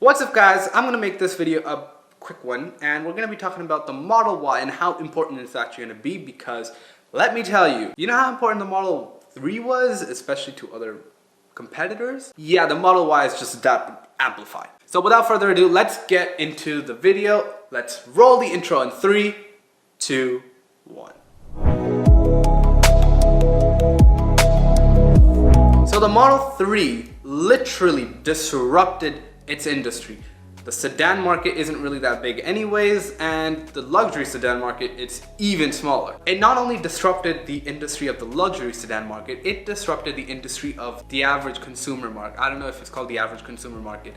What's up guys, I'm going to make this video a quick one and we're going to be talking about the Model Y and how important it's actually going to be because let me tell you, you know how important the Model 3 was, especially to other competitors? Yeah, the Model Y is just that amplified. So without further ado, let's get into the video. Let's roll the intro in 3, 2, 1. So the Model 3 literally disrupted its industry. The sedan market isn't really that big anyways, and the luxury sedan market, it's even smaller. It not only disrupted the industry of the luxury sedan market, it disrupted the industry of the average consumer market. I don't know if it's called the average consumer market.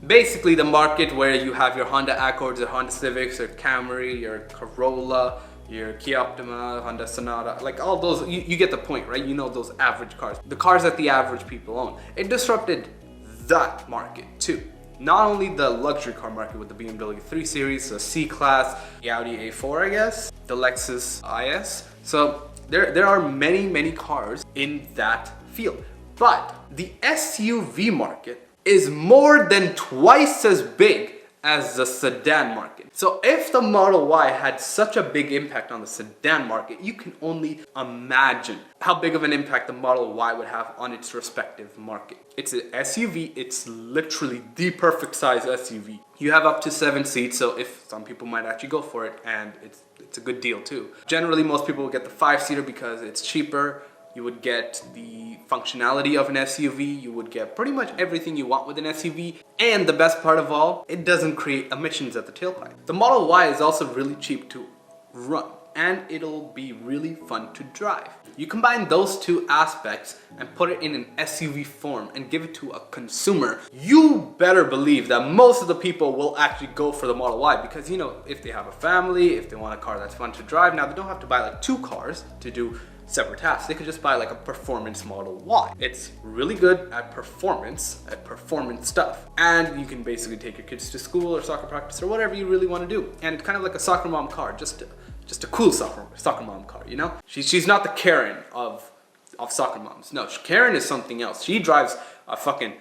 Basically the market where you have your Honda Accords, your Honda Civics, your Camry, your Corolla, your Kia Optima, Honda Sonata, like all those, you get the point, right? You know those average cars. The cars that the average people own. It disrupted that market too. Not only the luxury car market with the BMW 3 Series, the C-Class, the Audi A4 I guess, the Lexus IS. So there are many cars in that field. But the SUV market is more than twice as big as the sedan market. So if the Model Y had such a big impact on the sedan market, you can only imagine how big of an impact the Model Y would have on its respective market. It's an SUV, it's literally the perfect size SUV. You have up to 7 seats, so if some people might actually go for it, and it's a good deal too. Generally, most people will get the 5-seater because it's cheaper. You would get the functionality of an SUV, you would get pretty much everything you want with an SUV, and the best part of all, it doesn't create emissions at the tailpipe. The Model Y is also really cheap to run, and it'll be really fun to drive. You combine those two aspects and put it in an SUV form and give it to a consumer, you better believe that most of the people will actually go for the Model Y because, you know, if they have a family, if they want a car that's fun to drive, now they don't have to buy like 2 cars to do separate tasks. They could just buy like a performance Model Y. It's really good at performance stuff. And you can basically take your kids to school or soccer practice or whatever you really want to do. And it's kind of like a soccer mom car, just a cool soccer mom car, you know? She's not the Karen of soccer moms. No, Karen is something else. She drives a fucking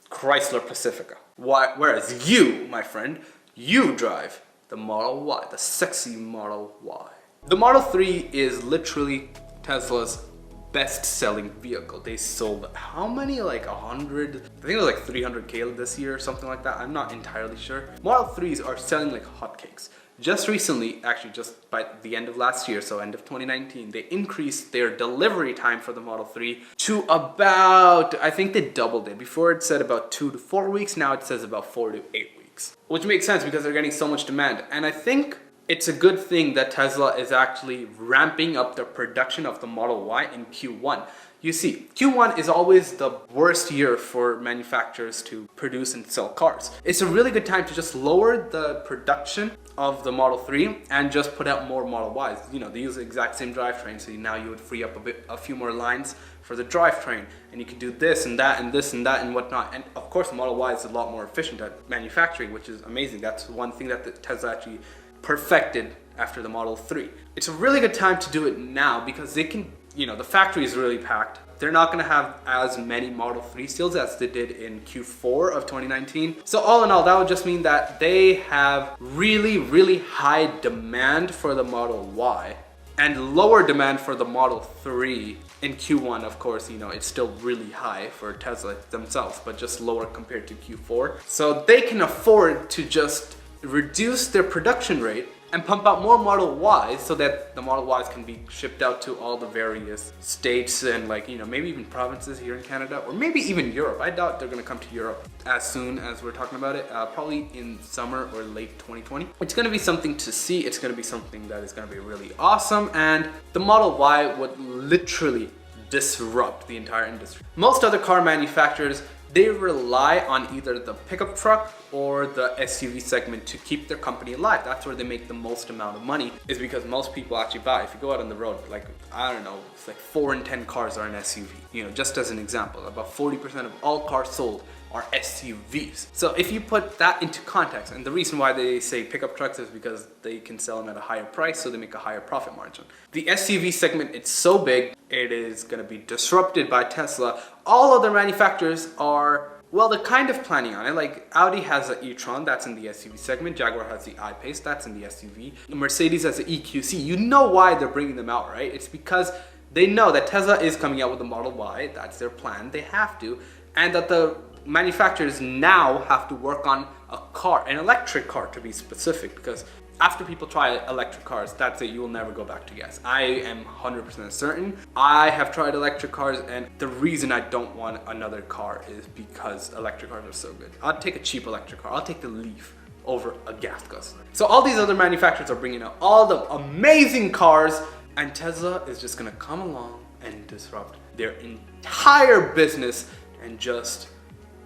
Chrysler Pacifica. Whereas you, my friend, you drive the Model Y, the sexy Model Y. The Model 3 is literally Tesla's best-selling vehicle. They sold how many? Like 100? I think it was like 300K this year or something like that. I'm not entirely sure. Model 3s are selling like hotcakes. Just recently, actually just by the end of last year, so end of 2019, they increased their delivery time for the Model 3 to about, I think they doubled it. Before it said about 2 to 4 weeks, now it says about 4 to 8 weeks. Which makes sense because they're getting so much demand. And I think it's a good thing that Tesla is actually ramping up the production of the Model Y in Q1. You see, Q1 is always the worst year for manufacturers to produce and sell cars. It's a really good time to just lower the production of the Model 3 and just put out more Model Ys. You know, they use the exact same drivetrain, so now you would free up a few more lines for the drivetrain, and you can do this and that and this and that and whatnot. And of course, the Model Y is a lot more efficient at manufacturing, which is amazing. That's one thing that the Tesla actually perfected after the Model 3. It's a really good time to do it now because they can, you know, the factory is really packed. They're not going to have as many Model 3 sales as they did in Q4 of 2019. So all in all, that would just mean that they have really high demand for the Model Y and lower demand for the Model 3 in Q1. Of course, you know, it's still really high for Tesla themselves, but just lower compared to Q4. So they can afford to just reduce their production rate and pump out more Model Ys so that the Model Ys can be shipped out to all the various states and, like, you know, maybe even provinces here in Canada or maybe even Europe. I doubt they're gonna come to Europe as soon as we're talking about it, probably in summer or late 2020. It's gonna be something to see. It's gonna be something that is gonna be really awesome, and the Model Y would literally disrupt the entire industry. Most other car manufacturers, they rely on either the pickup truck or the SUV segment to keep their company alive. That's where they make the most amount of money, is because most people actually buy. If you go out on the road, like, I don't know, it's like 4 in 10 cars are an SUV. You know, just as an example, about 40% of all cars sold are SUVs. So if you put that into context, and the reason why they say pickup trucks is because they can sell them at a higher price, so they make a higher profit margin. The SUV segment, it's so big, it is gonna be disrupted by Tesla. All other manufacturers are Well, they're kind of planning on it. Like Audi has an e-tron, that's in the SUV segment. Jaguar has the I-Pace, that's in the SUV. Mercedes has the EQC. You know why they're bringing them out, right? It's because they know that Tesla is coming out with the Model Y. That's their plan. They have to. And that the manufacturers now have to work on a car, an electric car to be specific, because after people try electric cars, that's it, you will never go back to gas. I am 100% certain. I have tried electric cars, and the reason I don't want another car is because electric cars are so good. I'll take a cheap electric car. I'll take the Leaf over a gas guzzler. So all these other manufacturers are bringing out all the amazing cars, and Tesla is just gonna come along and disrupt their entire business and just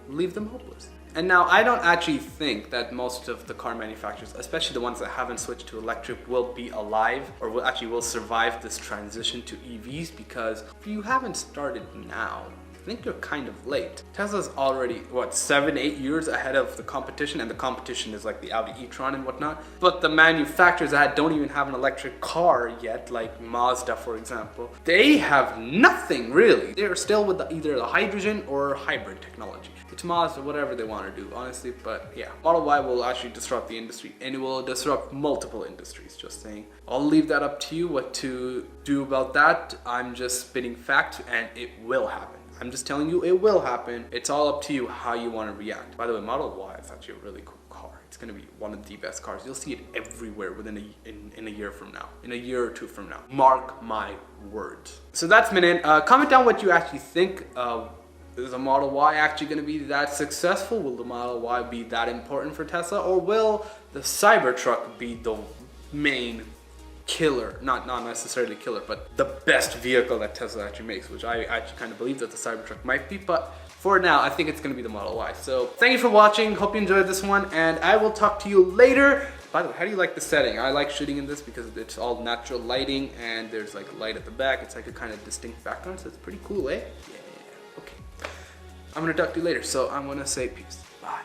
leave them hopeless. And now I don't actually think that most of the car manufacturers, especially the ones that haven't switched to electric, will be alive or will survive this transition to EVs, because if you haven't started now, I think you're kind of late. Tesla's already, what, 7-8 years ahead of the competition, and the competition is like the Audi e-tron and whatnot. But the manufacturers that don't even have an electric car yet, like Mazda for example, they have nothing really. They're still with either the hydrogen or hybrid technology. It's Mazda, whatever they want to do, honestly, but yeah. Model Y will actually disrupt the industry, and it will disrupt multiple industries, just saying. I'll leave that up to you, what to do about that. I'm just spitting facts, and it will happen. I'm just telling you, it will happen. It's all up to you how you want to react. By the way, Model Y is actually a really cool car. It's going to be one of the best cars. You'll see it everywhere within in a year from now, in a year or two from now. Mark my words. So that's Minute. Comment down what you actually think. Is the Model Y actually going to be that successful? Will the Model Y be that important for Tesla? Or will the Cybertruck be the main killer, not necessarily killer, but the best vehicle that Tesla actually makes, which I actually kind of believe that the Cybertruck might be, but for now, I think it's going to be the Model Y. So thank you for watching. Hope you enjoyed this one, and I will talk to you later. By the way, how do you like the setting? I like shooting in this because it's all natural lighting, and there's like light at the back. It's like a kind of distinct background, so it's pretty cool, eh? Yeah, okay. I'm going to talk to you later, so I'm going to say peace. Bye.